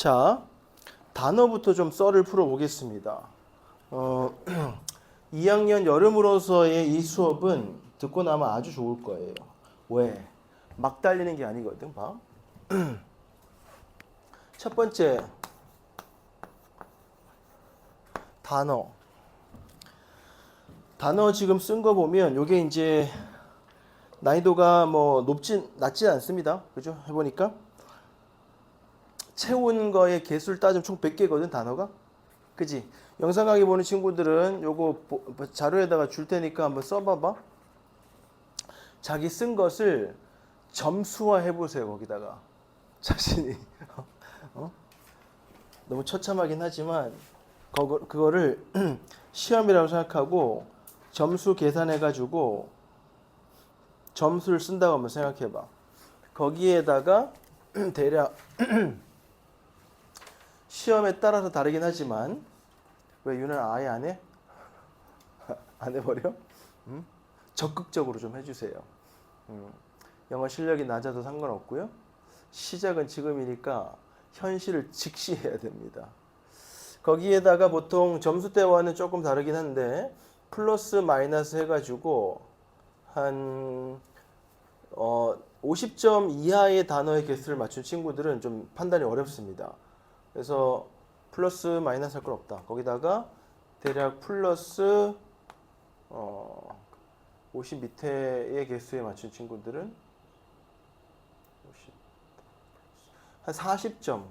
자, 단어부터 좀 썰을 풀어보겠습니다. 2학년 여름으로서의 이 수업은 듣고 나면 아주 좋을 거예요. 왜? 막 달리는 게 아니거든. 봐. 첫 번째, 단어. 단어 지금 쓴 거 보면 요게 이제 난이도가 뭐 낮진 않습니다. 그죠? 해보니까. 채운 거의 개수를 따지면 총 100개거든, 단어가. 그지? 영상 강의 보는 친구들은 요거 자료에다가 줄 테니까 한번 써봐봐. 자기 쓴 것을 점수화 해보세요, 거기다가. 자신이. 너무 처참하긴 하지만, 그거를 시험이라고 생각하고, 점수 계산해가지고, 점수를 쓴다고 한번 생각해봐. 거기에다가, 대략, 시험에 따라서 다르긴 하지만, 왜 유는 아예 안 해? 안 해버려? 적극적으로 좀 해주세요. 영어 실력이 낮아도 상관없고요. 시작은 지금이니까 현실을 직시해야 됩니다. 거기에다가 보통 점수대와는 조금 다르긴 한데 플러스 마이너스 해가지고 한 50점 이하의 단어의 개수를 맞춘 친구들은 좀 판단이 어렵습니다. 그래서 플러스 마이너스 할 건 없다. 거기다가 대략 플러스 50 밑에의 개수에 맞춘 친구들은 한 40점.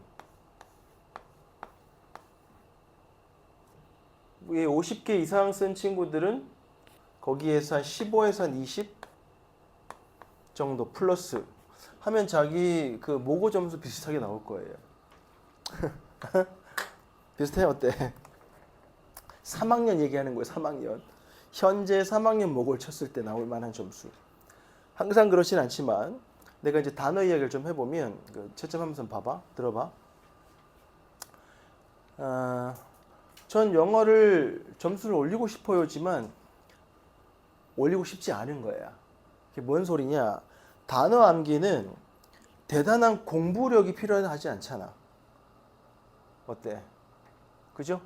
50개 이상 쓴 친구들은 거기에서 한 15에서 한 20 정도 플러스 하면 자기 그 모고 점수 비슷하게 나올 거예요. 비슷해? 어때? 3학년 얘기하는 거예요. 3학년. 현재 3학년 모고를 쳤을 때 나올 만한 점수. 항상 그렇진 않지만 내가 이제 단어 이야기를 좀 해보면 채점하면서 봐봐. 들어봐. 전 영어를 점수를 올리고 싶어요지만 올리고 싶지 않은 거야. 그게 뭔 소리냐? 단어 암기는 대단한 공부력이 필요하지 않잖아. 어때? 그죠?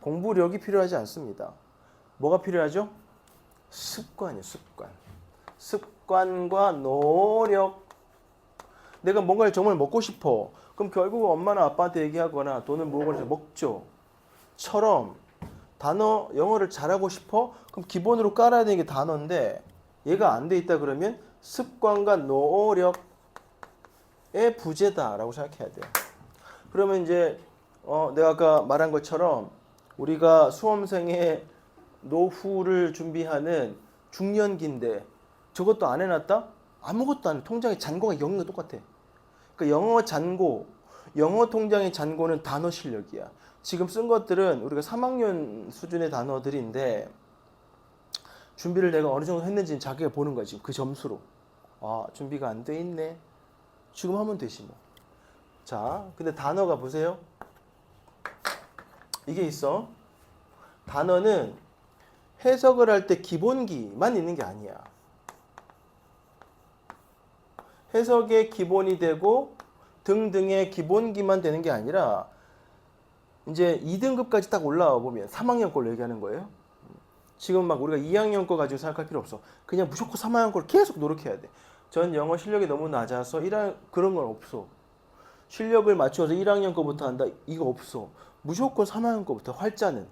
공부력이 필요하지 않습니다. 뭐가 필요하죠? 습관이에요, 습관. 습관과 노력. 내가 뭔가를 정말 먹고 싶어. 그럼 결국 엄마나 아빠한테 얘기하거나 돈을 모으거나 먹죠. 처럼 단어, 영어를 잘하고 싶어? 그럼 기본으로 깔아야 되는 게 단어인데 얘가 안 돼 있다 그러면 습관과 노력의 부재다라고 생각해야 돼요. 그러면 이제 내가 아까 말한 것처럼 우리가 수험생의 노후를 준비하는 중년기인데 저것도 안 해놨다? 아무것도 안 해. 통장에 잔고가 0인 거 똑같아. 그러니까 영어 잔고, 영어 통장의 잔고는 단어 실력이야. 지금 쓴 것들은 우리가 3학년 수준의 단어들인데 준비를 내가 어느 정도 했는지는 자기가 보는 거야. 지금 그 점수로. 아, 준비가 안 돼 있네. 지금 하면 되지 뭐. 자, 근데 단어가 보세요. 이게 있어. 단어는 해석을 할 때 기본기만 있는 게 아니야. 해석의 기본이 되고 등등의 기본기만 되는 게 아니라 이제 2등급까지 딱 올라와 보면 3학년 걸로 얘기하는 거예요. 지금 막 우리가 2학년 거 가지고 생각할 필요 없어. 그냥 무조건 3학년 걸 계속 노력해야 돼. 전 영어 실력이 너무 낮아서 그런 건 없어. 실력을 맞춰서 1학년 거부터 한다. 이거 없어. 무조건 3학년 거부터 활자는.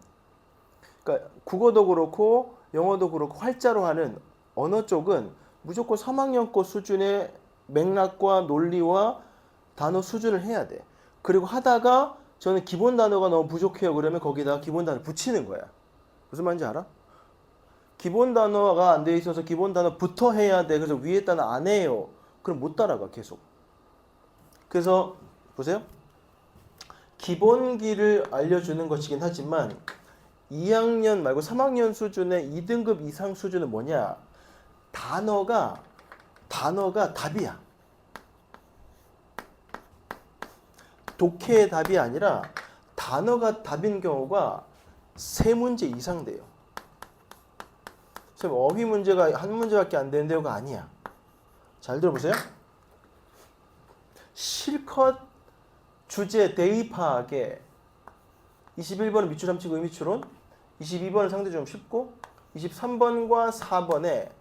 그러니까 국어도 그렇고 영어도 그렇고 활자로 하는 언어 쪽은 무조건 3학년 거 수준의 맥락과 논리와 단어 수준을 해야 돼. 그리고 하다가 저는 기본 단어가 너무 부족해요. 그러면 거기다가 기본 단어 붙이는 거야. 무슨 말인지 알아? 기본 단어가 안 돼 있어서 기본 단어부터 해야 돼. 그래서 위에 단어 안 해요. 그럼 못 따라가 계속. 그래서 보세요. 기본기를 알려주는 것이긴 하지만 2학년 말고 3학년 수준의 2등급 이상 수준은 뭐냐? 단어가 답이야. 독해의 답이 아니라 단어가 답인 경우가 3문제 이상 돼요. 선생님, 어휘 문제가 한 문제밖에 안 되는 데가 아니야. 잘 들어보세요. 실컷 주제 대입하게 21번은 밑줄 함치고 의미추론, 22번은 상대 좀 쉽고 23번과 4번에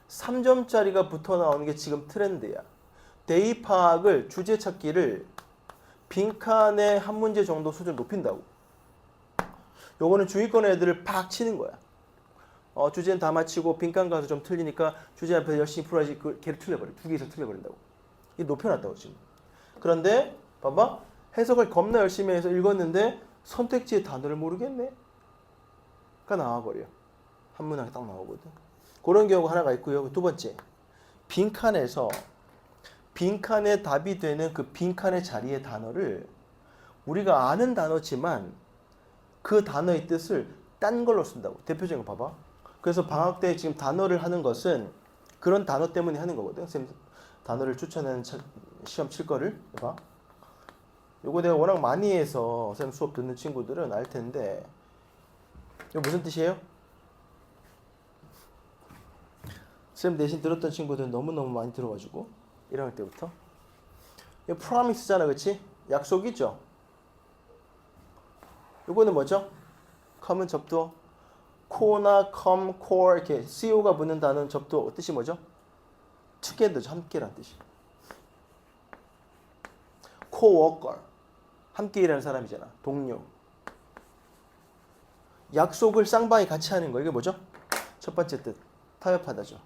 3점짜리가 붙어 나오는 게 지금 트렌드야. 대입파악을 주제 찾기를 빈칸에 한 문제 정도 수준 높인다고. 요거는 중위권 애들을 팍 치는 거야. 주제는 다 맞히고 빈칸 가서 좀 틀리니까 주제 앞에서 열심히 풀어야지 그 걔를 틀려버려. 두 개 이상 틀려버린다고. 이게 높여놨다고 지금. 그런데 봐봐. 해석을 겁나 열심히 해서 읽었는데 선택지의 단어를 모르겠네. 가 나와버려. 한 문항에 딱 나오거든. 그런 경우가 하나가 있고요. 두 번째. 빈칸에서 빈칸에 답이 되는 그 빈칸의 자리의 단어를 우리가 아는 단어지만 그 단어의 뜻을 딴 걸로 쓴다고. 대표적인 거 봐봐. 그래서 방학 때 지금 단어를 하는 것은 그런 단어 때문에 하는 거거든. 쌤 단어를 추천하는 시험 칠 거를 봐. 요거 내가 워낙 많이 해서 쌤 수업 듣는 친구들은 알 텐데 이거 무슨 뜻이에요? 쌤 대신 들었던 친구들은 너무너무 많이 들어가지고 1학년 때부터 이거 promise잖아, 그치? 약속이죠? 요거는 뭐죠? come은 접두어, co나 come, core 이렇게 co가 붙는 단어는 접두어 뜻이 뭐죠? together죠, 함께란 뜻이. coworker, 함께 일하는 사람이잖아, 동료. 약속을 쌍방이 같이 하는 거, 이게 뭐죠? 첫 번째 뜻, 타협하다죠.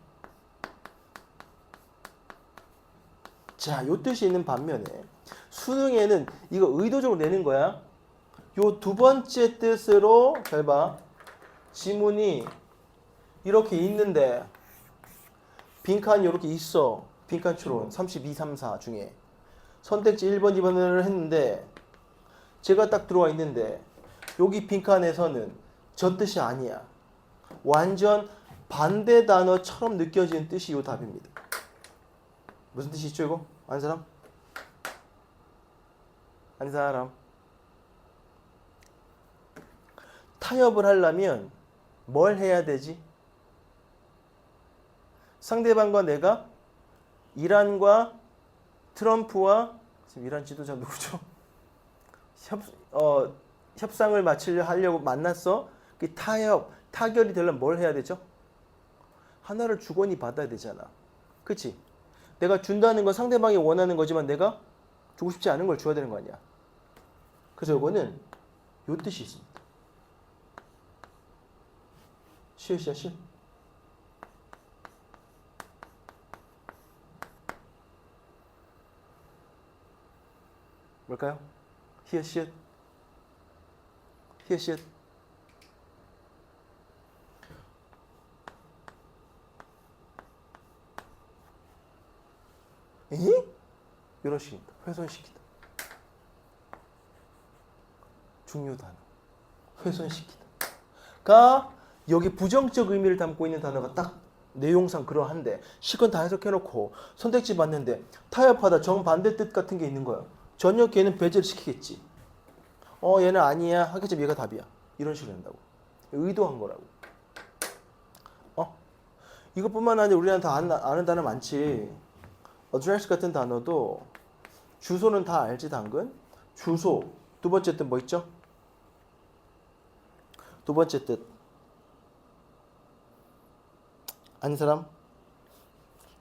자, 요 뜻이 있는 반면에 수능에는 이거 의도적으로 내는 거야. 요 두 번째 뜻으로 잘 봐. 지문이 이렇게 있는데 빈칸이 이렇게 있어. 빈칸 추론 32, 3, 4 중에 선택지 1번, 2번을 했는데 제가 딱 들어와 있는데 여기 빈칸에서는 저 뜻이 아니야. 완전 반대 단어처럼 느껴지는 뜻이 요 답입니다. 무슨 뜻이 있죠 이거? 아는 사람? 아는 사람? 타협을 하려면 뭘 해야 되지? 상대방과 내가 이란과 트럼프와 지금 이란 지도자 누구죠? 협상을 하려고 만났어. 그 타결이 되려면 뭘 해야 되죠? 하나를 주거니 받아야 되잖아. 그치? 내가 준다는 건 상대방이 원하는 거지만 내가 주고 싶지 않은 걸 줘야 되는 거 아니야. 그래서 이거는 요 뜻이 있습니다. 시읒이야, 시읒. 뭘까요? 히읗, 시읒. 히읗, 시읒. 이런 식입니다. 훼손시키다. 중요 단어. 훼손시키다. 가 여기 부정적 의미를 담고 있는 단어가 딱 내용상 그러한데 실컷 다 해석해놓고 선택지 봤는데 타협하다 정반대 뜻 같은 게 있는 거야. 전혀 걔는 배제를 시키겠지. 얘는 아니야 하겠지만 얘가 답이야. 이런 식으로 한다고. 의도한 거라고. 이것뿐만 아니라 우리는 다 아는 단어 많지. address 같은 단어도 주소는 다 알지 당근? 주소. 두 번째 뜻 뭐 있죠? 두 번째 뜻. 아는 사람?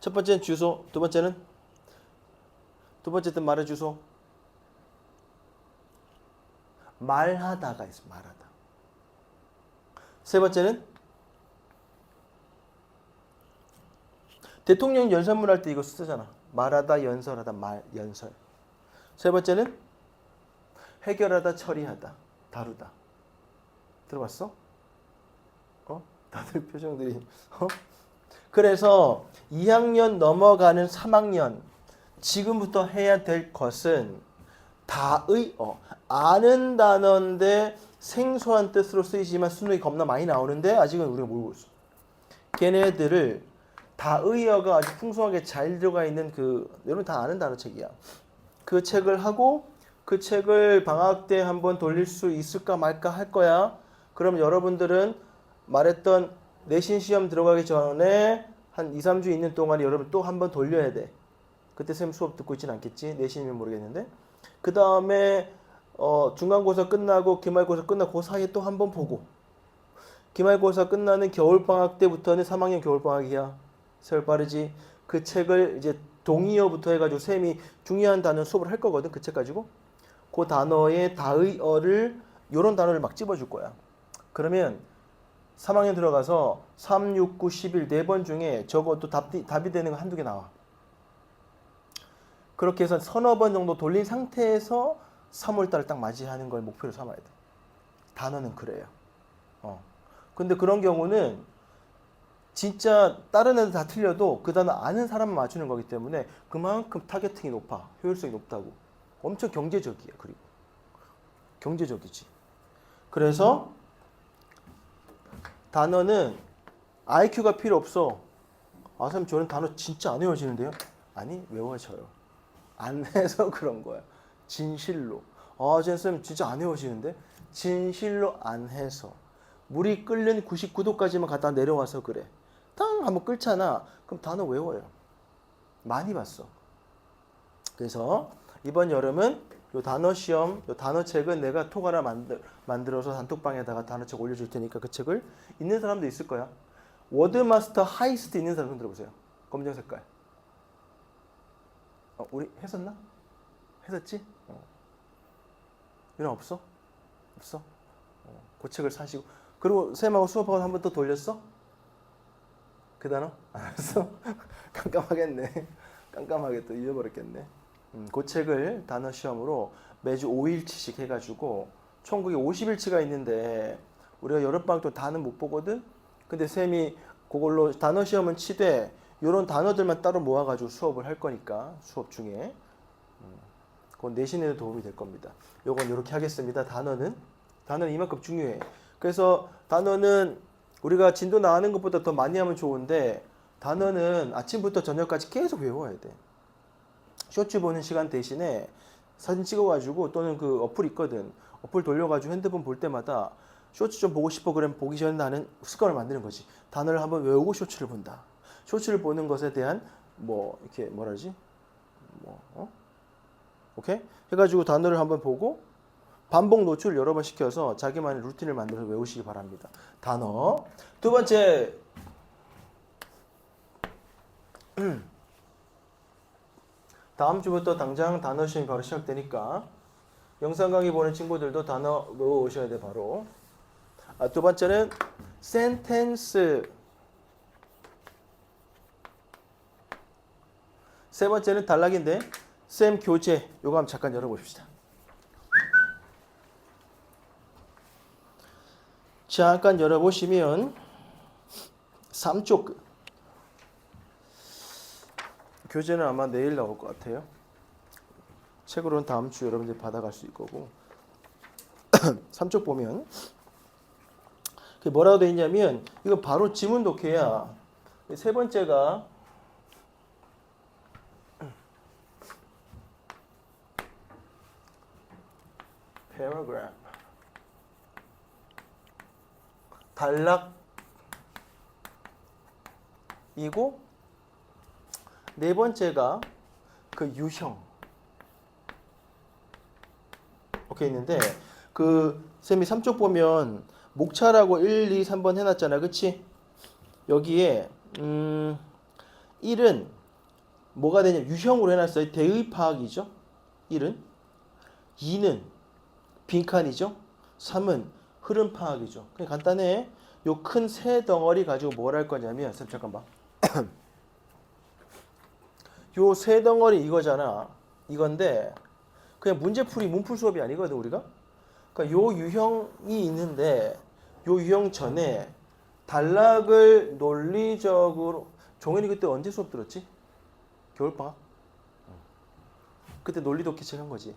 첫 번째는 주소. 두 번째 뜻 말해 주소. 말하다가 있어. 말하다. 세 번째는 대통령 연설문 할 때 이거 쓰잖아. 말하다, 연설하다, 연설. 세 번째는 해결하다, 처리하다, 다루다. 들어봤어? 다들 표정들이. 그래서 2학년 넘어가는 3학년 지금부터 해야 될 것은 아는 단어인데 생소한 뜻으로 쓰이지만 수능이 겁나 많이 나오는데 아직은 우리가 모르고 있어. 걔네들을 다의어가 아주 풍성하게 잘 들어가 있는 여러분 다 아는 단어 책이야. 그 책을 하고 그 책을 방학 때 한번 돌릴 수 있을까 말까 할 거야. 그럼 여러분들은 말했던 내신 시험 들어가기 전에 한 2, 3주 있는 동안에 여러분 또 한번 돌려야 돼. 그때 쌤 수업 듣고 있진 않겠지? 내신이면 모르겠는데. 그 다음에 중간고사 끝나고 기말고사 끝나고 그 사이에 또 한 번 보고 기말고사 끝나는 겨울방학 때부터는 3학년 겨울방학이야. 세월 빠르지. 그 책을 이제 동의어부터 해가지고 쌤이 중요한 단어 수업을 할 거거든. 그 책 가지고. 그 단어의 다의어를 요런 단어를 막 집어줄 거야. 그러면 3학년 들어가서 3, 6, 9, 11 4번 중에 적어도 답이 되는 거 한두 개 나와. 그렇게 해서 서너 번 정도 돌린 상태에서 3월달을 딱 맞이하는 걸 목표로 삼아야 돼. 단어는 그래요. 근데 그런 경우는 진짜 다른 애들 다 틀려도 그 단어 아는 사람만 맞추는 거기 때문에 그만큼 타겟팅이 높아. 효율성이 높다고. 엄청 경제적이야. 그리고 경제적이지. 그래서 단어는 IQ가 필요 없어. 아, 선생님 저는 단어 진짜 안 외워지는데요? 아니, 외워져요. 안 해서 그런 거야. 진실로. 아, 선생님 진짜 안 외워지는데? 진실로 안 해서. 물이 끓는 99도까지만 갖다 내려와서 그래. 땅 한번 끓잖아. 그럼 단어 외워요. 많이 봤어. 그래서 이번 여름은 요 단어 시험, 요 단어 책은 내가 톡 하나 만들어서 단톡방에다가 단어책 올려줄 테니까 그 책을 있는 사람도 있을 거야. 워드마스터 하이스트 있는 사람 손 들어보세요. 검정 색깔. 우리 했었나? 했었지? 이런 없어? 없어? 그 책을 사시고. 그리고 쌤하고 수업하고 한 번 또 돌렸어? 그 단어? 알았어? 깜깜하겠네. 깜깜하게 또 잊어버렸겠네. 그 책을 단어 시험으로 매주 5일치씩 해가지고 총 그게 50일치가 있는데 우리가 여름방학 또 다는 못 보거든? 근데 쌤이 그걸로 단어 시험은 치되 이런 단어들만 따로 모아가지고 수업을 할 거니까 수업 중에 그건 내신에도 도움이 될 겁니다. 요건 이렇게 하겠습니다. 단어는 이만큼 중요해. 그래서 단어는 우리가 진도 나가는 것보다 더 많이 하면 좋은데 단어는 아침부터 저녁까지 계속 외워야 돼. 쇼츠 보는 시간 대신에 사진 찍어가지고 또는 그 어플 있거든. 어플 돌려가지고 핸드폰 볼 때마다 쇼츠 좀 보고 싶어 그러면 보기 전에 나는 습관을 만드는 거지. 단어를 한번 외우고 쇼츠를 본다. 쇼츠를 보는 것에 대한 뭐 이렇게 뭐라지? 오케이? 해가지고 단어를 한번 보고 반복 노출을 여러 번 시켜서 자기만의 루틴을 만들어서 외우시기 바랍니다. 단어. 두 번째. 다음 주부터 당장 단어 시험이 바로 시작되니까 영상 강의 보는 친구들도 단어 외워오셔야 돼 바로. 두 번째는 센텐스. 세 번째는 단락인데 쌤 교재. 요거 한번 잠깐 열어보십시다. 잠깐 열어보시면 3쪽 교재는 아마 내일 나올 것 같아요. 책으로는 다음 주 여러분들이 받아갈 수 있을 거고 3쪽 보면 그게 뭐라고 되어 있냐면 이거 바로 지문 독해야. 세 번째가 paragraph 단락이고 네 번째가 그 유형. 오케이 있는데 그 쌤이 3쪽 보면 목차라고 1, 2, 3번 해놨잖아. 그치? 여기에 1은 뭐가 되냐 유형으로 해놨어요. 대의 파악이죠. 1은 2는 빈칸이죠. 3은 흐름 파악이죠. 그냥 간단해. 요 큰 세 덩어리 가지고 뭘 할 거냐면 쌤 잠깐 봐. 요 세 덩어리 이거잖아. 이건데 그냥 문제풀이 문풀 수업이 아니거든 우리가. 그러니까 요 유형이 있는데 요 유형 전에 단락을 논리적으로 종현이 그때 언제 수업 들었지? 겨울방학? 그때 논리 독해 책 한 거지.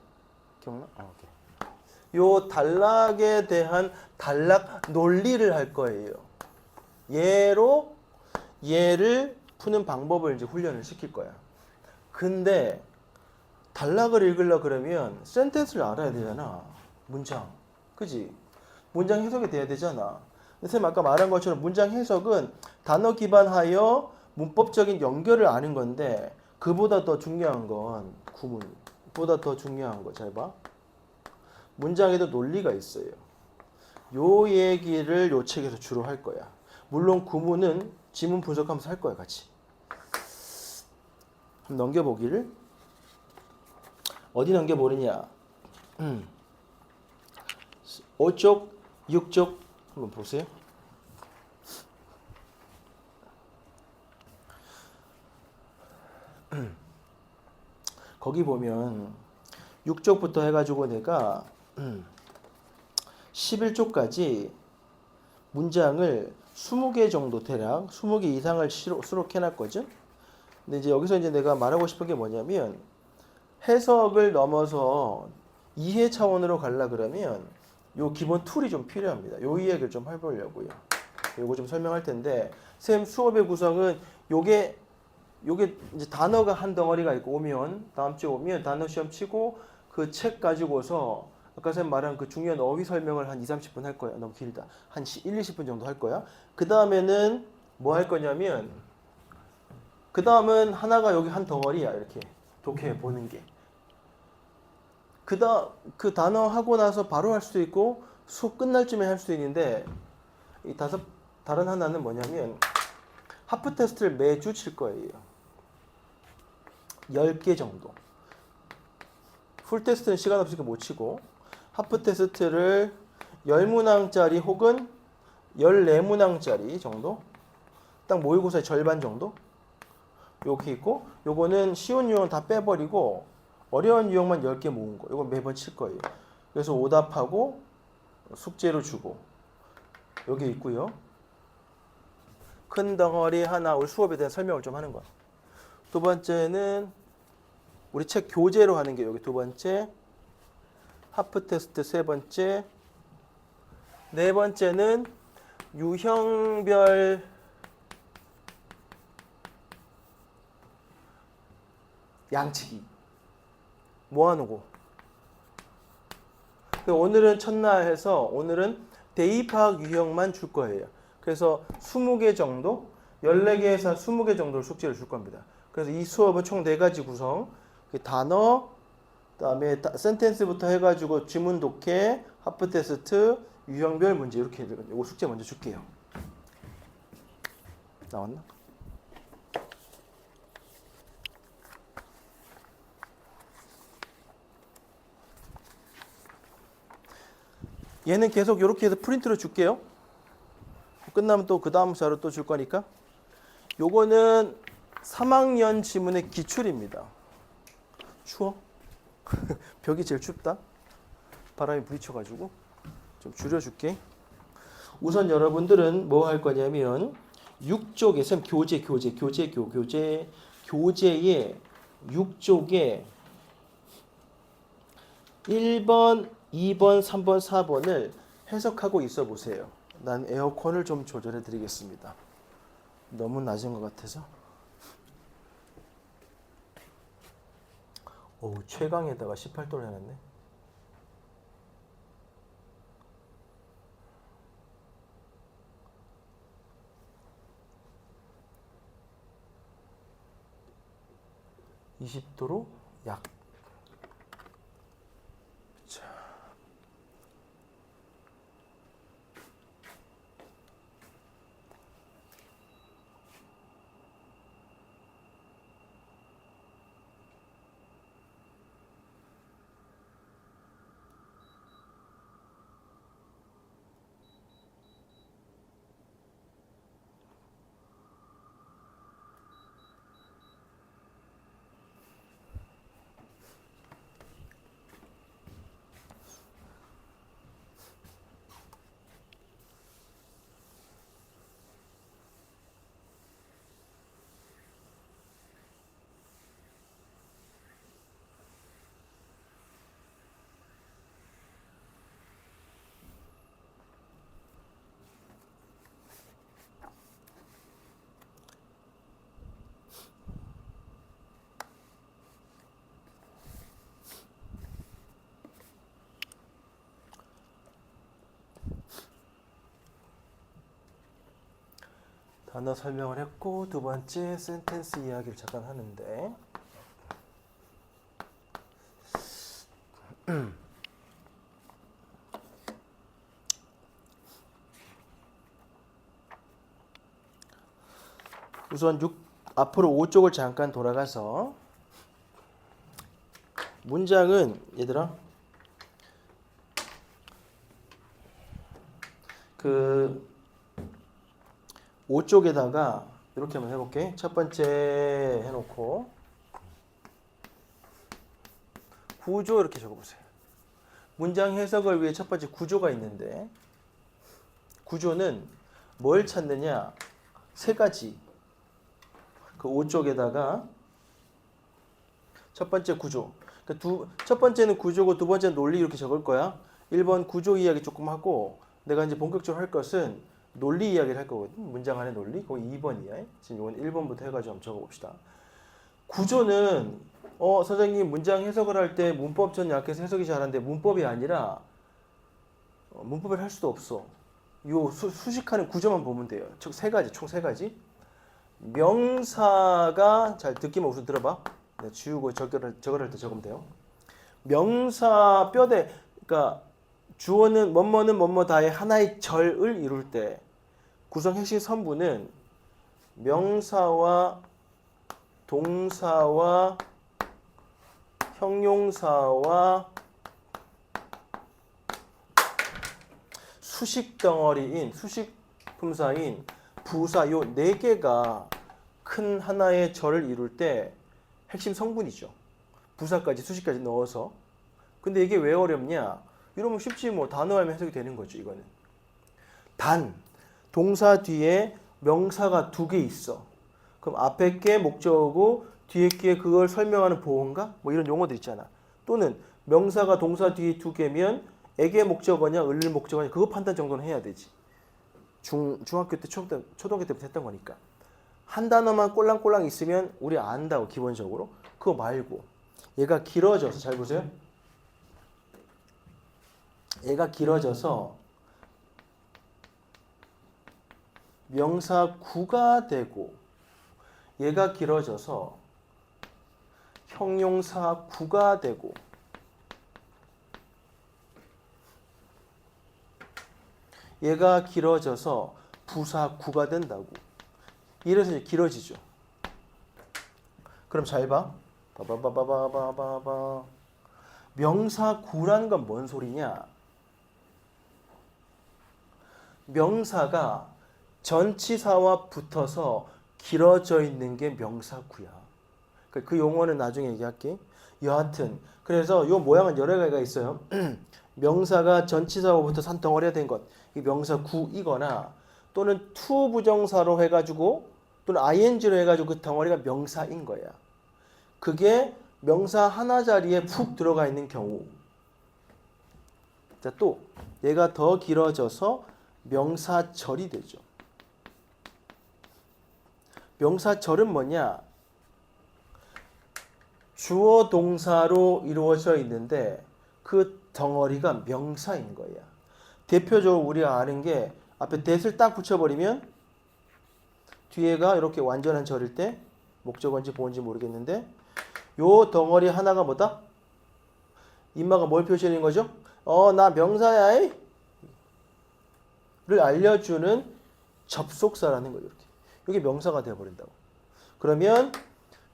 기억나? 오케이. 요 단락에 대한 단락 논리를 할 거예요. 얘를 푸는 방법을 이제 훈련을 시킬 거야. 근데 단락을 읽으려 그러면 센텐스를 알아야 되잖아. 문장. 그지? 문장 해석이 돼야 되잖아. 선생님 아까 말한 것처럼 문장 해석은 단어 기반하여 문법적인 연결을 아는 건데 그보다 더 중요한 건 구문. 보다 더 중요한 거 잘 봐. 문장에도 논리가 있어요. 요 얘기를 요 책에서 주로 할 거야. 물론 구문은 지문 분석하면서 할 거야 같이. 한번 넘겨보기를. 어디 넘겨보느냐. 5쪽, 6쪽 한번 보세요. 거기 보면 6쪽부터 해가지고 내가 11쪽까지 문장을 20개 정도 대략 20개 이상을 수록해놨거든. 근데 이제 여기서 이제 내가 말하고 싶은 게 뭐냐면 해석을 넘어서 이해 차원으로 가려 그러면 요 기본 툴이 좀 필요합니다. 요 이야기를 좀 해보려고요. 요거 좀 설명할 텐데 쌤 수업의 구성은 요게 이제 단어가 한 덩어리가 있고 오면 다음 주에 오면 단어 시험 치고 그 책 가지고서 아까 쌤 말한 그 중요한 어휘 설명을 한 2, 30분 할 거야. 너무 길다. 한 1, 20분 정도 할 거야. 그 다음에는 뭐 할 거냐면 그 다음은 하나가 여기 한 덩어리야. 이렇게 독해 보는 게. 그 단어 하고 나서 바로 할 수도 있고 수업 끝날 쯤에 할 수도 있는데 이 다른 하나는 뭐냐면 하프 테스트를 매주 칠 거예요. 10개 정도. 풀 테스트는 시간 없으니까 못 치고 하프 테스트를 10문항짜리 혹은 14문항짜리 정도 딱 모의고사의 절반 정도 이렇게 있고 요거는 쉬운 유형 다 빼버리고 어려운 유형만 10개 모은 거 이거 매번 칠 거예요. 그래서 오답하고 숙제로 주고 여기 있고요. 큰 덩어리 하나 우리 수업에 대한 설명을 좀 하는 거야. 두 번째는 우리 책 교재로 하는 게 여기 두 번째, 하프 테스트 세 번째, 네 번째는 유형별 양치기 모아놓고. 오늘은 첫날 해서 오늘은 대입학 유형만 줄 거예요. 그래서 20개 정도, 14개에서 20개 정도를 숙제를 줄 겁니다. 그래서 이 수업은 총 4가지 구성. 단어, 그다음에 센텐스부터 해가지고 지문 독해, 하프 테스트, 유형별 문제 이렇게 이거 숙제 먼저 줄게요. 나왔나? 얘는 계속 이렇게 해서 프린트로 줄게요. 끝나면 또 그 다음 자료 또 줄 거니까. 요거는 3학년 지문의 기출입니다. 추워? 벽이 제일 춥다. 바람이 부딪혀가지고 좀 줄여줄게. 우선 여러분들은 뭐 할 거냐면 6쪽에 쌤 교재의 6쪽에 1번, 2번, 3번, 4번을 해석하고 있어 보세요. 난 에어컨을 좀 조절해 드리겠습니다. 너무 낮은 것 같아서. 오, 최강에다가 18도를 해놨네. (20도로) 약. 자. 단어 설명을 했고 두 번째 센텐스 이야기를 잠깐 하는데 우선 앞으로 5쪽을 잠깐 돌아가서 문장은 얘들아 그 5쪽에다가 이렇게 한번 해볼게. 첫 번째 해놓고 구조 이렇게 적어보세요. 문장 해석을 위해 첫 번째 구조가 있는데 구조는 뭘 찾느냐? 세 가지. 그 5쪽에다가 첫 번째 구조. 첫 번째는 구조고 두 번째는 논리 이렇게 적을 거야. 1번 구조 이야기 조금 하고 내가 이제 본격적으로 할 것은 논리 이야기를 할 거거든. 문장 안의 논리. 거기 2번이야. 지금 이건 1번부터 해가지고 한번 적어봅시다. 구조는 선생님 문장 해석을 할 때 문법 전 약해서 해석이 잘하는데 문법이 아니라 문법을 할 수도 없어. 요 수식하는 구조만 보면 돼요. 총 세 가지. 명사가 잘 듣기만 우선 들어봐. 네, 지우고 적어할 때 적으면 돼요. 명사 뼈대 그러니까 주어는 뭐뭐는 뭐뭐다의 하나의 절을 이룰 때 구성 핵심 선부는 명사와 동사와 형용사와 수식 덩어리인 수식 품사인 부사 요 네 개가 큰 하나의 절을 이룰 때 핵심 성분이죠. 부사까지 수식까지 넣어서. 근데 이게 왜 어렵냐? 이러면 쉽지 뭐 단어 알면 해석이 되는 거죠. 이거는. 단 동사 뒤에 명사가 두 개 있어. 그럼 앞에 게 목적어고 뒤에 게 그걸 설명하는 보어인가? 뭐 이런 용어들 있잖아. 또는 명사가 동사 뒤에 두 개면 에게 목적어냐 을릴 목적어냐 그거 판단 정도는 해야 되지. 중학교 때 초등학교 때부터 했던 거니까. 한 단어만 꼴랑꼴랑 있으면 우리 안다고 기본적으로. 그거 말고 얘가 길어져서 잘 보세요. 얘가 길어져서 명사 구가 되고 얘가 길어져서 형용사 구가 되고 얘가 길어져서 부사 구가 된다고. 이래서 이제 길어지죠. 그럼 잘 봐. 바바바바바바바. 명사 구란 건 뭔 소리냐? 명사가 전치사와 붙어서 길어져 있는 게 명사구야. 그 용어는 나중에 얘기할게. 여하튼 그래서 요 모양은 여러 가지가 있어요. 명사가 전치사와 붙어서 한 덩어리가 된 것. 이 명사구이거나 또는 to 부정사로 해가지고 또는 ing로 해가지고 그 덩어리가 명사인 거야. 그게 명사 하나 자리에 푹 들어가 있는 경우. 자, 또 얘가 더 길어져서 명사절이 되죠. 명사절은 뭐냐? 주어 동사로 이루어져 있는데 그 덩어리가 명사인 거야. 대표적으로 우리가 아는 게 앞에 that을 딱 붙여버리면 뒤에가 이렇게 완전한 절일 때 목적어인지 보어인지 모르겠는데 요 덩어리 하나가 뭐다? 임마가 뭘 표시하는 거죠? 나 명사야 이? 를 알려주는 접속사라는 거죠. 이렇게. 이게 명사가 되어버린다고. 그러면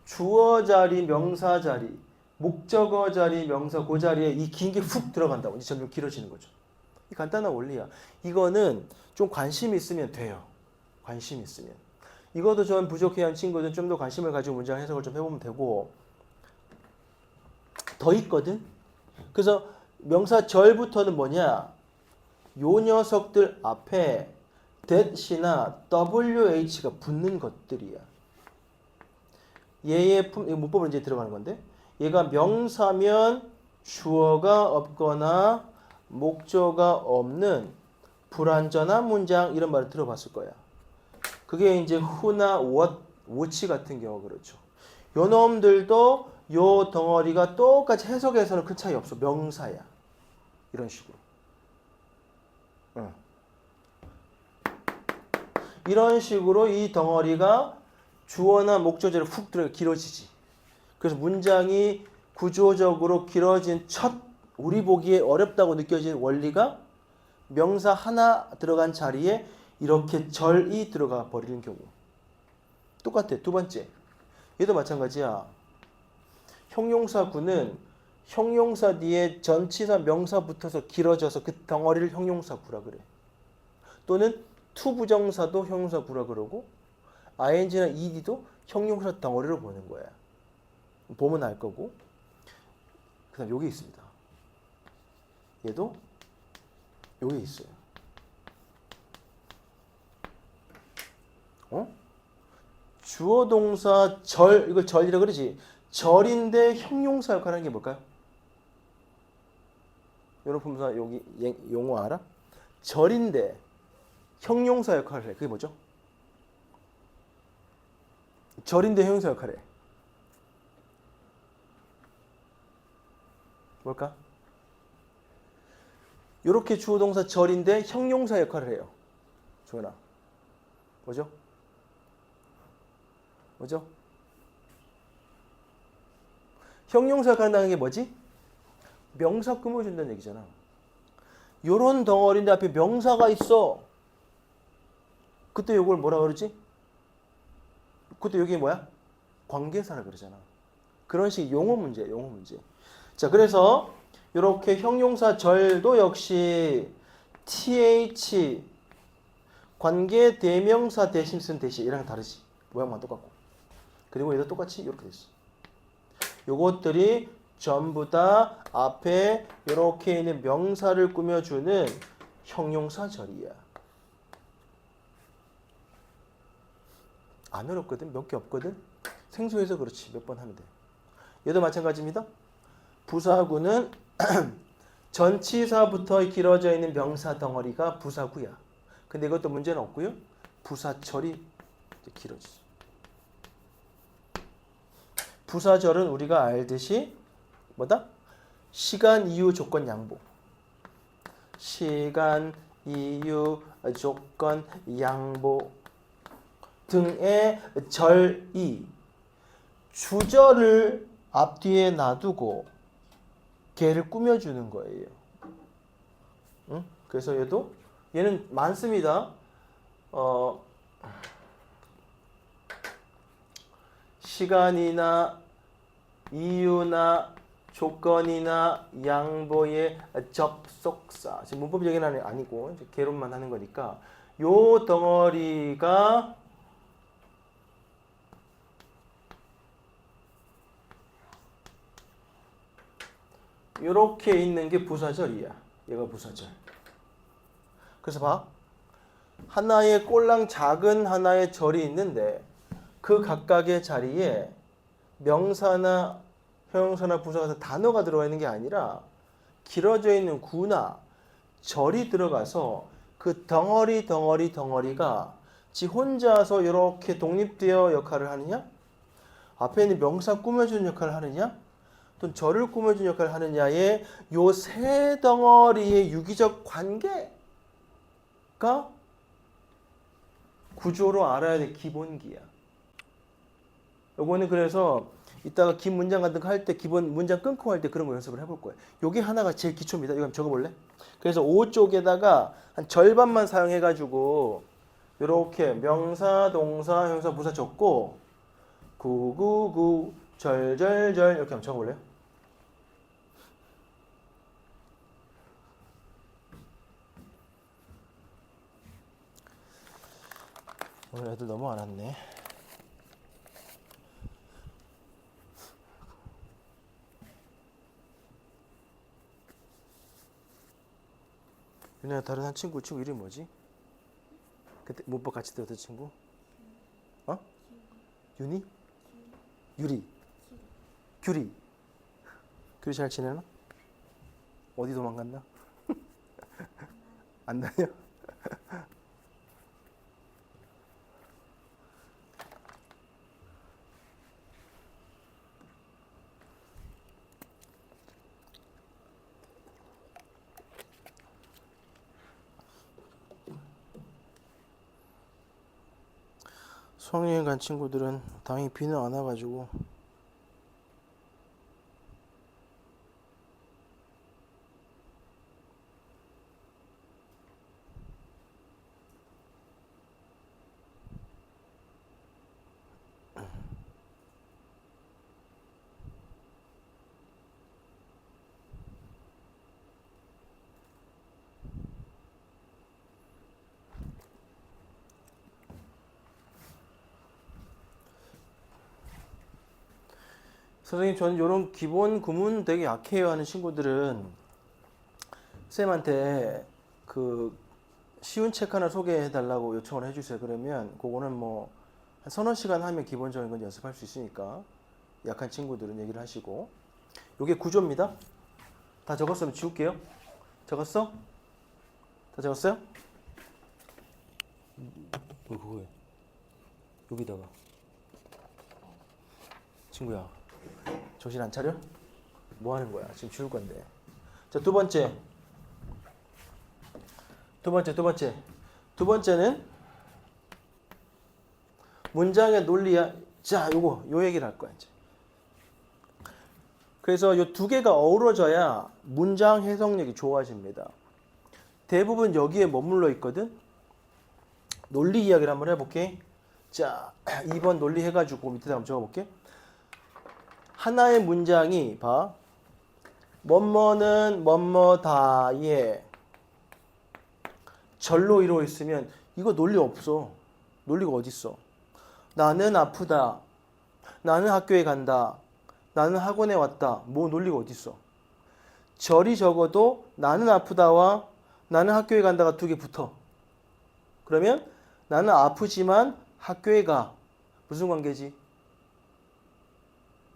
주어 자리, 명사 자리, 목적어 자리, 명사 그 자리에 이 긴 게 훅 들어간다고. 이제 점점 길어지는 거죠. 이 간단한 원리야. 이거는 좀 관심 있으면 돼요. 관심 있으면. 이것도 좀 부족해한 친구들은 좀 더 관심을 가지고 문장 해석을 좀 해보면 되고 더 있거든. 그래서 명사 절부터는 뭐냐? 요 녀석들 앞에 that이나 wh가 붙는 것들이야. 얘의 문법으로 이제 들어가는 건데 얘가 명사면 주어가 없거나 목적어가 없는 불완전한 문장 이런 말을 들어봤을 거야. 그게 이제 who나 what, which 같은 경우 그렇죠. 요 놈들도 요 덩어리가 똑같이 해석에서는 큰 차이 없어. 명사야. 이런 식으로. 이런 식으로 이 덩어리가 주어나 목적어로 훅 들어가 길어지지. 그래서 문장이 구조적으로 길어진 첫 우리 보기에 어렵다고 느껴지는 원리가 명사 하나 들어간 자리에 이렇게 절이 들어가 버리는 경우. 똑같아. 두 번째. 얘도 마찬가지야. 형용사구는 형용사 뒤에 전치사 명사 붙어서 길어져서 그 덩어리를 형용사구라 그래. 또는 투부정사도 형용사구라 그러고 ing나 ed도 형용사 덩어리로 보는 거야. 보면 알 거고. 그 다음 여기 있습니다. 얘도 여기 있어요. 주어 동사 절, 이걸 절이라 그러지. 절인데 형용사 역할을 하는 게 뭘까요? 여러분 분사 여기 용어 알아? 절인데 형용사 역할을 해. 그게 뭐죠? 절인데 형용사 역할을 해. 뭘까? 이렇게 주어 동사 절인데 형용사 역할을 해요. 조연아. 뭐죠? 뭐죠? 형용사 역할을 한다는 게 뭐지? 명사 꾸며준다는 얘기잖아. 요런 덩어리인데 앞에 명사가 있어. 그때 요걸 뭐라 그러지? 그때 여기 뭐야? 관계사라 그러잖아. 그런 식 용어 문제야, 용어 문제. 자, 그래서 이렇게 형용사 절도 역시 th 관계 대명사 대신 쓴 대시 이랑 다르지. 모양만 똑같고. 그리고 얘도 똑같이 이렇게 됐어. 요것들이 전부 다 앞에 이렇게 있는 명사를 꾸며주는 형용사 절이야. 안 어렵거든. 몇 개 없거든. 생소해서 그렇지. 몇 번 하면 돼. 얘도 마찬가지입니다. 부사구는 전치사부터 길어져 있는 명사 덩어리가 부사구야. 근데 이것도 문제는 없고요. 부사절이 길어지죠. 부사절은 우리가 알듯이 뭐다? 시간, 이유, 조건, 양보. 시간, 이유, 조건, 양보 등의 절이 주절을 앞뒤에 놔두고 걔를 꾸며주는 거예요. 응? 그래서 얘는 많습니다. 시간이나 이유나 조건이나 양보의 접속사. 지금 문법적인 건 아니고 이제 개론만 하는 거니까 요 덩어리가 이렇게 있는 게 부사절이야. 얘가 부사절. 그래서 봐. 하나의 꼴랑 작은 하나의 절이 있는데 그 각각의 자리에 명사나 형용사나 부사가 단어가 들어가 있는 게 아니라 길어져 있는 구나 절이 들어가서 그 덩어리가 지 혼자서 이렇게 독립되어 역할을 하느냐? 앞에 있는 명사 꾸며주는 역할을 하느냐? 또 절을 꾸며주는 역할을 하느냐의 요 세 덩어리의 유기적 관계가 구조로 알아야 될 기본기야. 요거는 그래서 이따가 긴 문장 같은 거 할 때 기본 문장 끊고 할 때 그런 거 연습을 해볼 거예요. 요게 하나가 제일 기초입니다. 이거 한번 적어볼래? 그래서 5쪽에다가 한 절반만 사용해가지고 요렇게 명사, 동사, 형사, 부사 적고 구구구, 절절절 이렇게 한번 적어볼래요? 오늘 애들 너무 안 왔네. 윤혜야 다른 한 친구 이름이 뭐지? 그때 문법 같이 들었던 친구? 어? 윤희? 유리? 규리? 규리 잘 지내나? 어디 도망갔나? 안 다녀? 수학여행 간 친구들은 다행히 비는 안 와가지고 선생님 저는 이런 기본 구문 되게 약해요 하는 친구들은 쌤한테 그 쉬운 책 하나 소개해 달라고 요청을 해주세요. 그러면 그거는 뭐 한 서너 시간 하면 기본적인 건 연습할 수 있으니까 약한 친구들은 얘기를 하시고. 요게 구조입니다. 다 적었으면 지울게요. 적었어? 다 적었어요? 그거에 여기다가 친구야 정신 안 차려? 뭐 하는 거야? 지금 지울 건데. 자, 두 번째는 문장의 논리야. 자, 요 얘기를 할 거야 이제. 그래서 요 두 개가 어우러져야 문장 해석력이 좋아집니다. 대부분 여기에 머물러 있거든. 논리 이야기를 한번 해볼게. 자, 2번 논리 해가지고 밑에다 한번 적어볼게. 하나의 문장이 봐. 뭐뭐는 뭐뭐다의 절로 이루어 있으면 이거 논리 없어. 논리가 어딨어. 나는 아프다. 나는 학교에 간다. 나는 학원에 왔다. 뭐 논리가 어딨어. 절이 적어도 나는 아프다와 나는 학교에 간다가 두 개 붙어. 그러면 나는 아프지만 학교에 가. 무슨 관계지?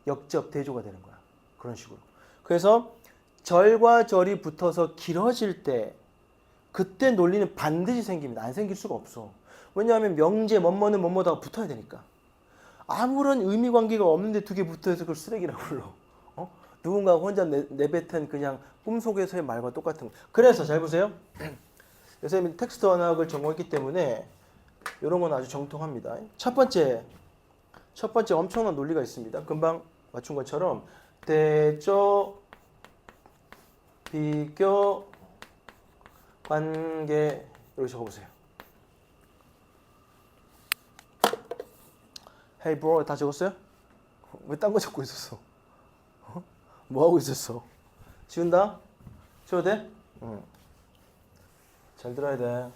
역접 대조가 되는 거야. 그런 식으로. 그래서 절과 절이 붙어서 길어질 때 그때 논리는 반드시 생깁니다. 안 생길 수가 없어. 왜냐하면 명제 뭐뭐는 뭐뭐다가 붙어야 되니까. 아무런 의미 관계가 없는데 두 개 붙어서 그걸 쓰레기라고 불러. 누군가 혼자 내뱉은 그냥 꿈속에서의 말과 똑같은 거. 그래서 잘 보세요. 선생님이 텍스트 언어학을 전공했기 때문에 이런 건 아주 정통합니다. 첫 번째 엄청난 논리가 있습니다. 금방 맞춘 것처럼 대조, 비교, 관계 이렇게 적어보세요. Hey bro, 다 적었어요? 왜 딴 거 적고 있었어? 뭐 하고 있었어? 지운다? 지워도 돼? 응. 잘 들어야 돼.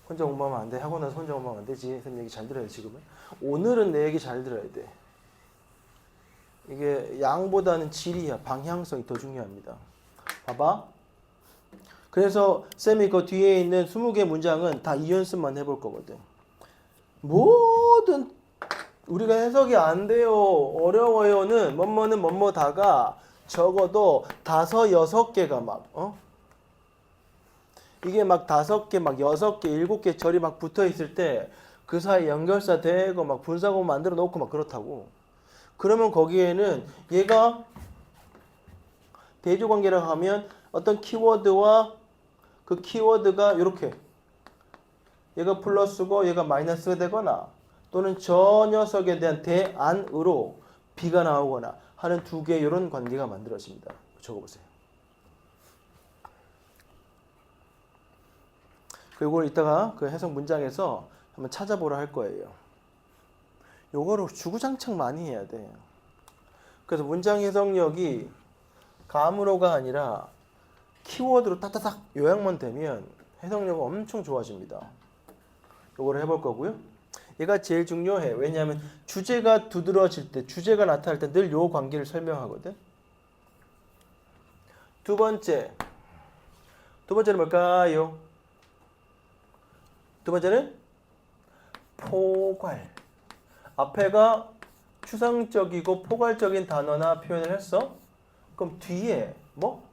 혼자 공부하면 안 돼. 하고 나서 혼자 공부하면 안 되지. 선생님 얘기 잘 들어야 돼, 지금은. 오늘은 내 얘기 잘 들어야 돼. 이게 양보다는 질이야. 방향성이 더 중요합니다. 봐봐. 그래서 쌤이 그 뒤에 있는 20개 문장은 다 이연습만 해볼 거거든. 모든 우리가 해석이 안 돼요. 어려워요는 뭐뭐는 뭐뭐다가 적어도 5, 6개가 막 이게 막 5개, 막 6개, 7개 절이 막 붙어 있을 때 그 사이 연결사 되고 막 분사구 만들어 놓고 막 그렇다고. 그러면 거기에는 얘가 대조관계라고 하면 어떤 키워드와 그 키워드가 이렇게 얘가 플러스고 얘가 마이너스가 되거나 또는 저 녀석에 대한 대안으로 B가 나오거나 하는 두 개 이런 관계가 만들어집니다. 적어보세요. 그리고 이따가 그 해석 문장에서 한번 찾아보라 할 거예요. 요거를 주구장창 많이 해야 돼. 그래서 문장 해석력이 감으로가 아니라 키워드로 따다닥 요약만 되면 해석력은 엄청 좋아집니다. 요거를 해볼 거고요. 얘가 제일 중요해. 왜냐하면 주제가 두드러질 때, 주제가 나타날 때 늘 요 관계를 설명하거든. 두 번째는 뭘까요? 두 번째는 포괄. 앞에가 추상적이고 포괄적인 단어나 표현을 했어? 그럼 뒤에 뭐?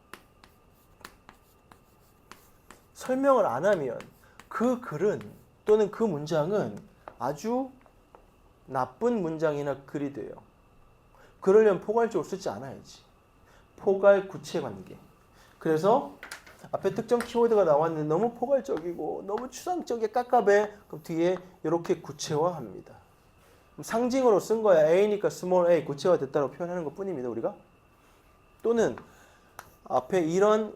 설명을 안 하면 그 글은 또는 그 문장은 아주 나쁜 문장이나 글이 돼요. 그러려면 포괄적으로 쓰지 않아야지. 포괄 구체 관계. 그래서 앞에 특정 키워드가 나왔는데 너무 포괄적이고 너무 추상적이게 깝깝해. 그럼 뒤에 이렇게 구체화합니다. 상징으로 쓴 거야. A니까 스몰 a 구체화됐다고 표현하는 것 뿐입니다. 우리가. 또는 앞에 이런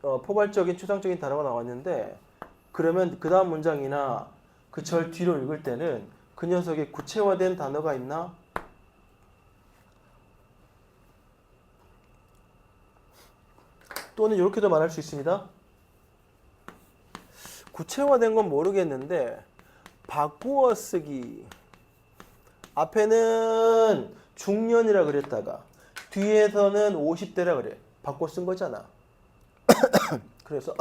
포괄적인 추상적인 단어가 나왔는데 그러면 그 다음 문장이나 그 절 뒤로 읽을 때는 그 녀석의 구체화된 단어가 있나? 또는 이렇게도 말할 수 있습니다. 구체화된 건 모르겠는데 바꾸어 쓰기 앞에는 중년이라 그랬다가 뒤에서는 50대라 그래. 바꿔 쓴 거잖아. 그래서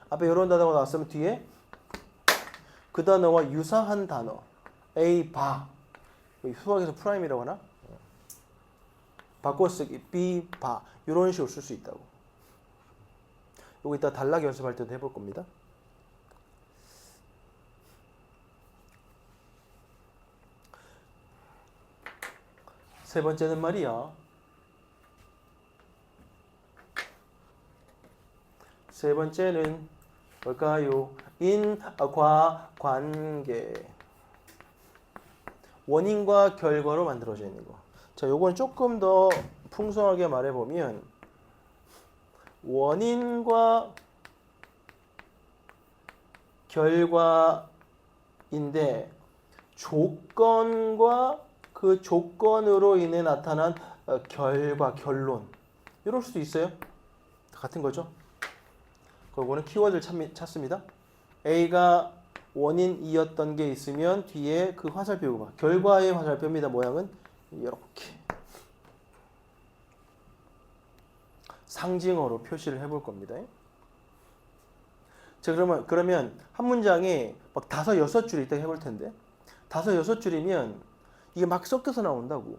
앞에 이런 단어가 나왔으면 뒤에 그 단어와 유사한 단어 A 바 수학에서 프라임이라고 하나? 바꿔쓰기 B 바 이런 식으로 쓸 수 있다고. 이거 이따 단락 연습할 때도 해볼 겁니다. 세 번째는 말이야. 세 번째는 뭘까요? 인과 관계. 원인과 결과로 만들어져 있는 거. 자, 요건 조금 더 풍성하게 말해보면 원인과 결과인데 조건과 그 조건으로 인해 나타난 결과, 결론 이럴 수도 있어요. 같은 거죠. 그거는 키워드를 찾습니다. A가 원인이었던 게 있으면 뒤에 그 화살표가 결과의 화살표입니다. 모양은 이렇게 상징어로 표시를 해볼 겁니다. 자, 그러면 한 문장에 막 5, 6줄 있다 해볼 텐데 5, 6줄이면 이게 막 섞여서 나온다고.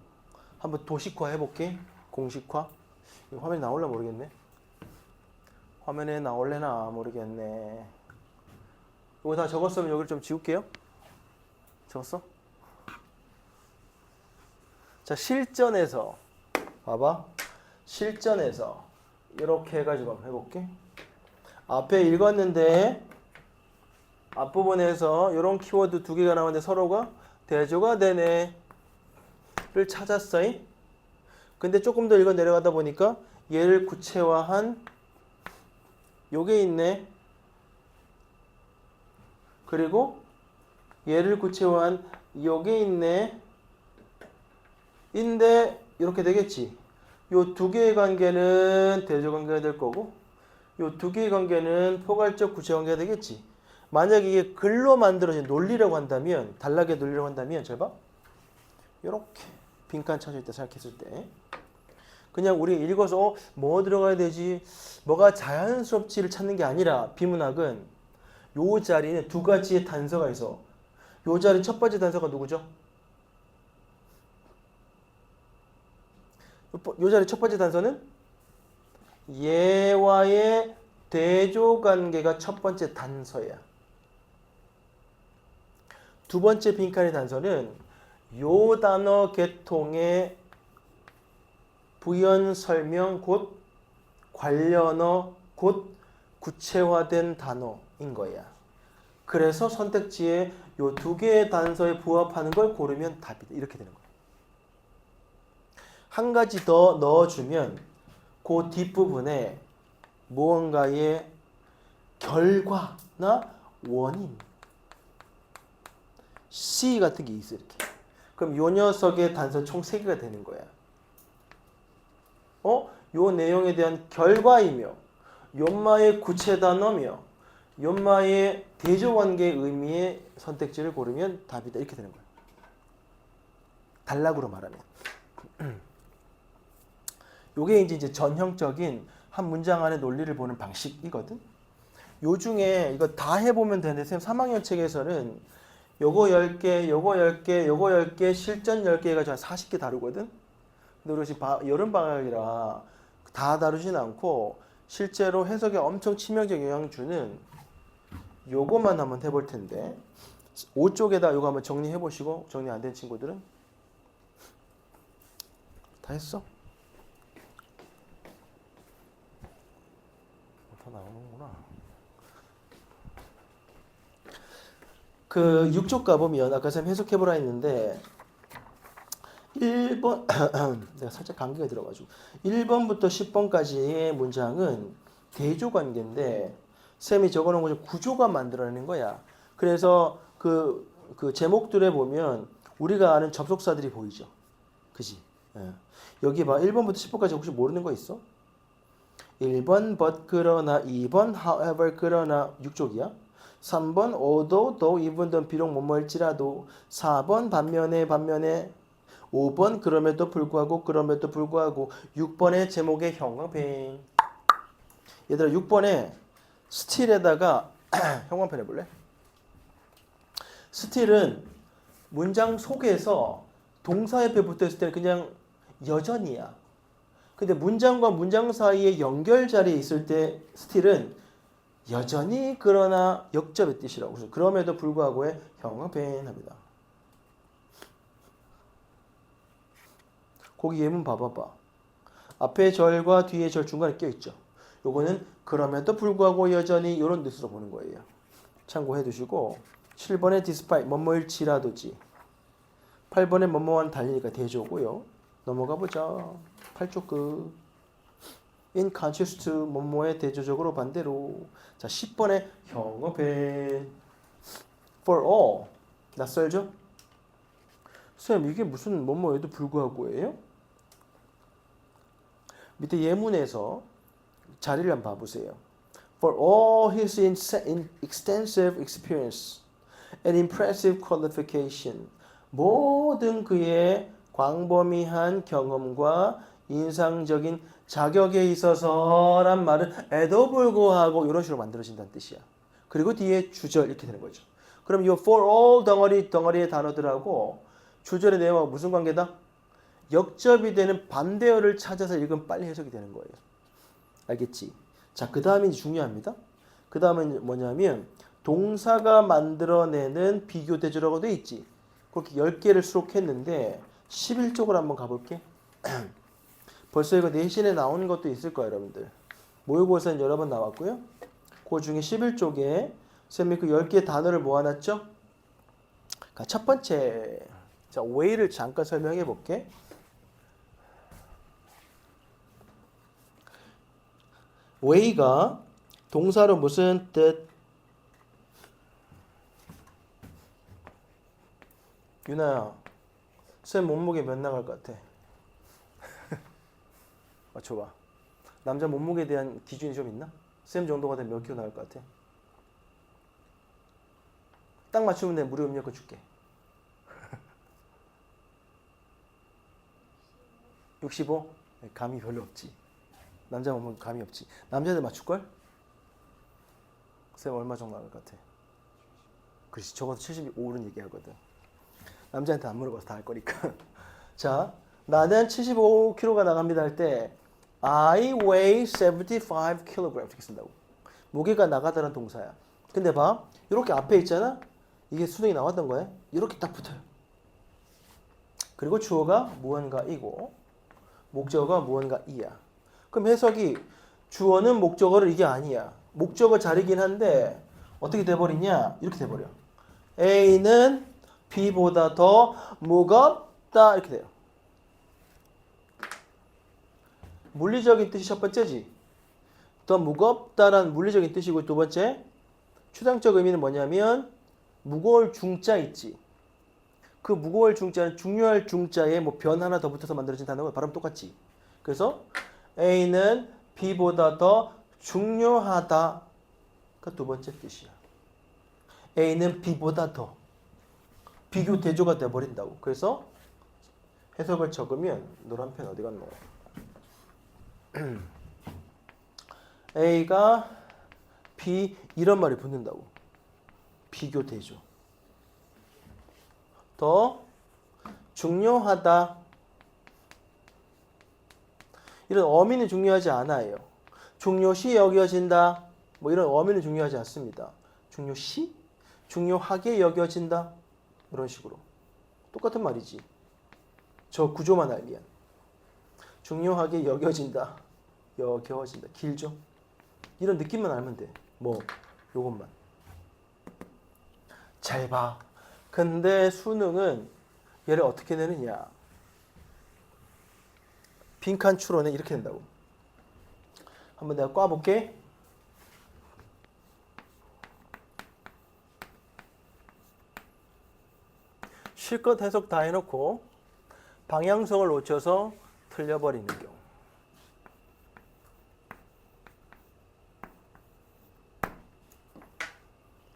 한번 도식화 해볼게. 공식화. 이거 화면에 나올라 모르겠네. 화면에 나올래나 모르겠네. 이거 다 적었으면 여기를 좀 지울게요. 적었어? 자, 실전에서 봐봐. 실전에서 이렇게 해가지고 한번 해볼게. 앞에 읽었는데 앞부분에서 이런 키워드 2개가 나오는데 서로가 대조가 되네 를 찾았어요. 근데 조금 더 읽어 내려가다 보니까 얘를 구체화한 요게 있네. 그리고 얘를 구체화한 요게 있네. 인데 이렇게 되겠지. 요 2개의 관계는 대조 관계가 될 거고 요 2개의 관계는 포괄적 구체 관계가 되겠지. 만약에 이게 글로 만들어진 논리라고 한다면 단락의 논리라고 한다면 잘 봐. 요렇게 빈칸 쳐질 때 생각했을 때 그냥 우리 읽어서 뭐 들어가야 되지 뭐가 자연스럽지를 찾는 게 아니라 비문학은 요 자리에 2가지의 단서가 있어. 요 자리 첫 번째 단서가 누구죠? 요 자리 첫 번째 단서는 얘와의 대조관계가 첫 번째 단서야. 두 번째 빈칸의 단서는 요 단어 계통의 부연 설명 곧 관련어 곧 구체화된 단어인 거야. 그래서 선택지에 요 2개의 단서에 부합하는 걸 고르면 답이다. 이렇게 되는 거야. 한 가지 더 넣어주면 그 뒷부분에 무언가의 결과나 원인 C 같은 게 있어. 이렇게. 그럼 요 녀석의 단서 총 3개가 되는 거야. 요 내용에 대한 결과이며 연마의 구체 단어며 연마의 대조관계 의미의 선택지를 고르면 답이다. 이렇게 되는 거야. 단락으로 말하면. 요게 이제 전형적인 한 문장 안의 논리를 보는 방식이거든. 요 중에 이거 다 해보면 되는데 선생님 3학년 책에서는 요거 10개, 요거 10개, 요거 10개, 실전 10개 해가지고 한 40개 다루거든. 근데 우리 지금 여름방학이라 다 다루진 않고 실제로 해석에 엄청 치명적 영향을 주는 요거만 한번 해볼 텐데 5쪽에다 요거 한번 정리해 보시고 정리 안 된 친구들은 다 했어? 다 나오는구나. 그 6쪽 가보면 아까 선생님 해석해보라 했는데 1번 내가 살짝 감기가 들어가지고 1번부터 10번까지의 문장은 대조관계인데 쌤이 적어놓은 거 구조가 만들어내는 거야. 그래서 그 제목들에 보면 우리가 아는 접속사들이 보이죠. 그지? 예. 여기 봐. 1번부터 10번까지 혹시 모르는 거 있어? 1번 but 그러나 2번 however 그러나 6쪽이야. 3번 although though even though 비록 뭐뭐일지라도 4번 반면에 5번 그럼에도 불구하고 6번의 제목의 형광펜. 얘들아 6번에 still에다가 형광펜 해볼래? still은 문장 속에서 동사 옆에 붙어있을 때는 그냥 여전이야. 근데 문장과 문장 사이에 연결 자리에 있을 때 still은 여전히 그러나 역접의 뜻이라고. 그래서 그럼에도 불구하고의 형광펜 합니다. 거기 예문 봐봐봐. 앞에 절과 뒤에 절 중간에 껴있죠. 요거는 그럼에도 불구하고 여전히 이런 뜻으로 보는 거예요. 참고해 두시고 7번에 despite 뭐뭐일지라도지 8번에 뭐뭐와는 달리니까 대조고요. 넘어가 보자. 8쪽 끝. in contrast to 뭐뭐의 대조적으로 반대로. 자 10번에 형광펜 for all. 낯설죠? 쌤 이게 무슨 뭐뭐에도 불구하고예요? 밑에 예문에서 자리를 한번 봐보세요. For all his extensive experience and impressive qualification. 모든 그의 광범위한 경험과 인상적인 자격에 있어서란 말은 에도 불구하고 이런 식으로 만들어진다는 뜻이야. 그리고 뒤에 주절 이렇게 되는 거죠. 그럼 이 for all 덩어리의 단어들하고 주절의 내용하고 무슨 관계다? 역접이 되는 반대어를 찾아서 읽으면 빨리 해석이 되는 거예요. 알겠지? 자, 그 다음이 중요합니다. 그 다음은 뭐냐면 동사가 만들어내는 비교 대조라고 돼 있지. 그렇게 10개를 수록했는데 11쪽으로 한번 가볼게. 벌써 이거 내신에 나온 것도 있을 거예요, 여러분들. 모의고사는 여러 번 나왔고요. 그 중에 11쪽에 쌤이 그 10개 단어를 모아놨죠? 첫 번째, 자, way를 잠깐 설명해 볼게. way가 동사로 무슨 뜻? 유나야, 쌤 몸무게 몇 나갈 것 같아? 맞춰봐. 남자 몸무게에 대한 기준이 좀 있나? 쌤 정도가 되면 몇 킬로 나갈 것 같아? 딱 맞추면 내 무료 음료권 줄게. 65? 감이 별로 없지. 남자 몸무게 감이 없지. 남자들 맞출걸? 쌤 얼마 정도 나갈 것 같아? 그렇지, 적어도 75는 얘기하거든. 남자한테 안 물어봐서 다 할 거니까. 자, 나는 75kg가 나갑니다 할 때 I weigh 75kg 이렇게 쓴다고. 무게가 나가다라는 동사야. 근데 봐, 이렇게 앞에 있잖아. 이게 수능이 나왔던 거야. 이렇게 딱 붙어요. 그리고 주어가 무언가이고 목적어가 무언가이야. 그럼 해석이 주어는 목적어를 이게 아니야. 목적어 자리긴 한데 어떻게 돼버리냐? 이렇게 돼버려. A는 B보다 더 무겁다 이렇게 돼요. 물리적인 뜻이 첫 번째지. 더 무겁다라는 물리적인 뜻이고 두 번째 추상적 의미는 뭐냐면 무거울 중자 있지. 그 무거울 중자는 중요할 중자에 뭐 변 하나 더 붙어서 만들어진 단어가 발음 똑같지. 그래서 A는 B보다 더 중요하다. 그 두 번째 뜻이야. A는 B보다 더 비교 대조가 돼버린다고. 그래서 해석을 적으면 노란 펜 어디 갔노? A가 B 이런 말이 붙는다고. 비교 대조. 더 중요하다. 이런 어미는 중요하지 않아요. 중요시 여겨진다. 뭐 이런 어미는 중요하지 않습니다. 중요시? 중요하게 여겨진다. 이런 식으로. 똑같은 말이지. 저 구조만 알면. 중요하게 여겨진다. 여겨진다. 길죠? 이런 느낌만 알면 돼. 뭐 요것만. 잘 봐. 근데 수능은 얘를 어떻게 내느냐. 빈칸 추론에 이렇게 된다고. 한번 내가 꽈볼게. 실컷 해석 다 해놓고 방향성을 놓쳐서 틀려버리는 경우.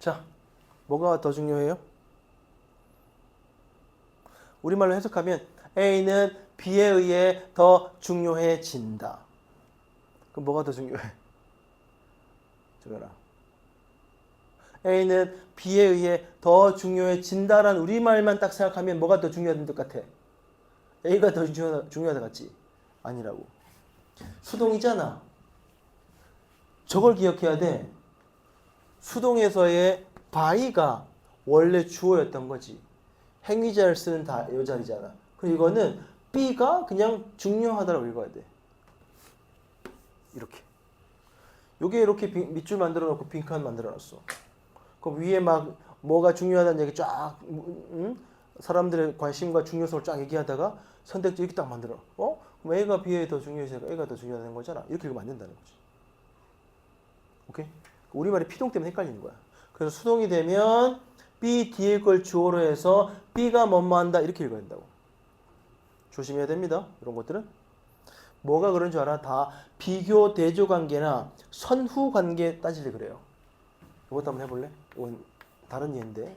자, 뭐가 더 중요해요? 우리말로 해석하면 A는 B에 의해 더 중요해진다. 그럼 뭐가 더 중요해? 저거라. A는 B에 의해 더 중요해진다라는 우리말만 딱 생각하면 뭐가 더 중요한 것 같아? A가 더 중요하다 같지? 아니라고. 수동이잖아. 저걸 기억해야 돼. 수동에서의 by가 원래 주어였던 거지. 행위자를 쓰는 요 자리잖아. 그럼 이거는 B가 그냥 중요하다라고 읽어야 돼. 이렇게. 요게 이렇게 밑줄 만들어 놓고 빈칸 만들어 놨어. 그 위에 막 뭐가 중요하다는 얘기 쫙 사람들의 관심과 중요성을 쫙 얘기하다가 선택지 이렇게 딱 만들어. 그럼 A가 B에 더 중요해서 A가 더 중요하다는 거잖아. 이렇게 읽으면 안 된다는 거지. 오케이? 우리말이 피동 때문에 헷갈리는 거야. 그래서 수동이 되면 B 뒤에 걸 주어로 해서 B가 뭐뭐 한다 이렇게 읽어야 된다고. 조심해야 됩니다. 이런 것들은. 뭐가 그런 줄 알아? 다 비교 대조 관계나 선후 관계 따지려 그래요. 이것도 한번 해볼래? 이건 다른 예인데.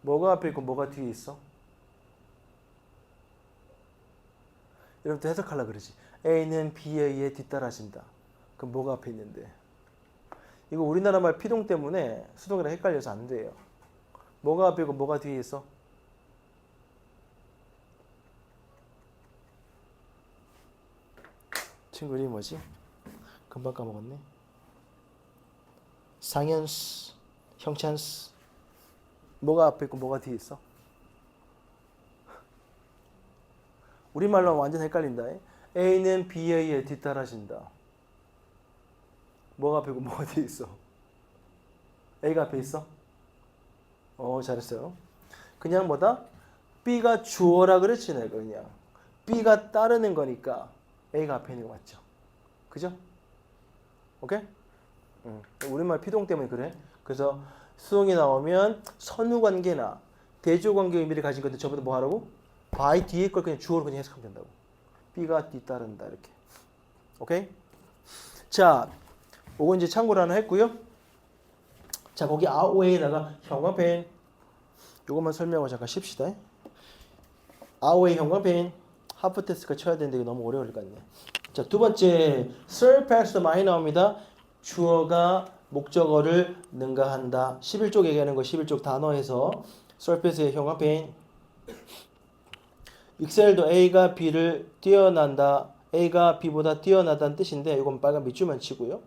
뭐가 앞에 있고 뭐가 뒤에 있어? 여러분들 해석하려고 그러지. A는 B에 의해 뒤따라진다. 그럼 뭐가 앞에 있는데? 이거 우리나라 말 피동 때문에 수동이랑 헷갈려서 안 돼요. 뭐가 앞에 있고 뭐가 뒤에 있어? 친구 이름이 뭐지? 금방 까먹었네. 상현스, 형찬스. 뭐가 앞에 있고 뭐가 뒤에 있어? 우리말로 완전 헷갈린다. A는 B에 의해 뒤따라진다. 뭐가 앞에 있고 뭐가 뒤에 있어? A가 앞에 있어? 잘했어요. 그냥 뭐다? B가 주어라 그랬지 내가 그냥. B가 따르는 거니까 A가 앞에 있는 거 맞죠? 그죠? 오케이? 우리말 피동 때문에 그래. 그래서 수동이 나오면 선후관계나 대조관계 의미를 가진 건데 저보다 뭐 하라고? by 뒤에 걸 그냥 주어로 그냥 해석하면 된다고. B가 뒤따른다 이렇게. 오케이? 자, 요거 이제 참고로 하나 했고요. 자, 거기 outweight에다가 형광펜 요것만 설명하고 잠깐 쉽시다. outweigh 형광펜 하프 테스트가 쳐야 되는데 이거 너무 오래 걸릴 것 같네. 자, 두 번째 surpass 많이 나옵니다. 주어가 목적어를 능가한다. 11쪽 얘기하는 거 11쪽 단어에서 surpass의 형광펜 익셀도 A가 B를 뛰어난다. A가 B보다 뛰어나다는 뜻인데 이건 빨간 밑줄만 치고요.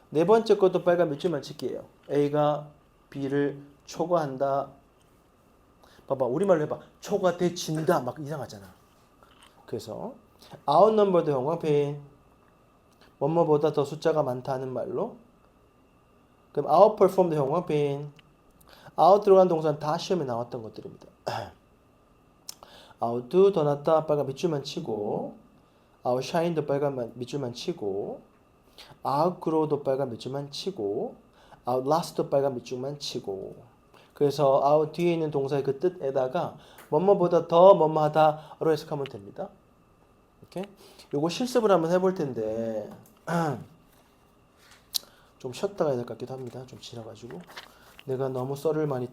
네 번째 것도 빨간 밑줄만 칠게요. A가 B를 초과한다. 봐봐 우리말로 해봐. 초과되진다 막 이상하잖아. 그래서 outnumbered 형광펜 뭐뭐보다 더 숫자가 많다는 말로 그럼 outperformed 형광펜 out 들어간 동사는 다 시험에 나왔던 것들입니다. out도 더 낫다 빨간 밑줄만 치고 outshine도 빨간 밑줄만 치고 outgrow도 빨간 밑줄만 치고 outlast도 빨간 밑줄만 치고 그래서 out 뒤에 있는 동사의 그 뜻에다가 뭐뭐보다 더 뭐뭐하다로 해석하면 됩니다. 이렇게 요거 실습을 한번 해볼 텐데 좀 쉬었다가 해야 될 것 같기도 합니다. 좀 지나가지고 내가 너무 썰을 많이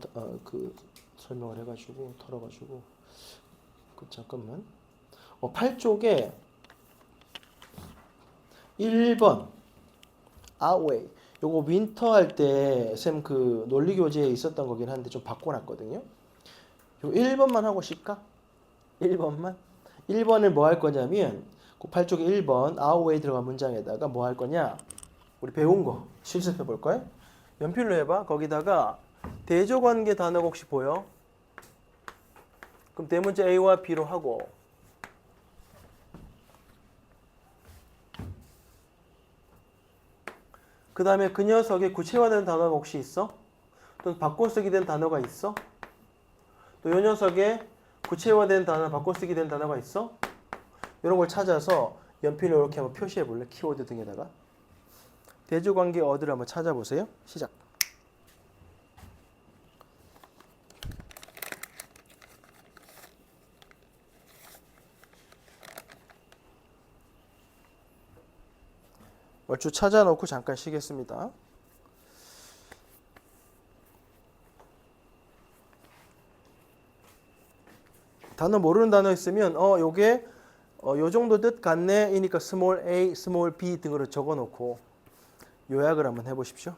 설명을 해가지고 털어가지고 잠깐만 8쪽에 1번 outweigh 요거 윈터 할 때 쌤 그 논리 교재에 있었던 거긴 한데 좀 바꿔놨거든요. 요 1번만 하고 싶까? 1번만? 1번을 뭐 할 거냐면 그 8쪽에 1번 outweigh 들어간 문장에다가 뭐 할 거냐? 우리 배운 거 실습해 볼 거예요. 연필로 해봐. 거기다가 대조관계 단어가 혹시 보여? 그럼 대문자 A와 B로 하고 그 다음에 그 녀석의 구체화된 단어가 혹시 있어? 또 바꿔쓰기 된 단어가 있어? 또 이 녀석의 구체화된 단어, 바꿔쓰기 된 단어가 있어? 이런 걸 찾아서 연필로 이렇게 한번 표시해 볼래? 키워드 등에다가 대조관계 어드를 한번 찾아보세요. 시작. 얼추 찾아놓고 잠깐 쉬겠습니다. 단어 모르는 단어 있으면 요게 요 정도 뜻 같네 이니까 스몰 a, 스몰 b 등으로 적어 놓고 요약을 한번 해 보십시오.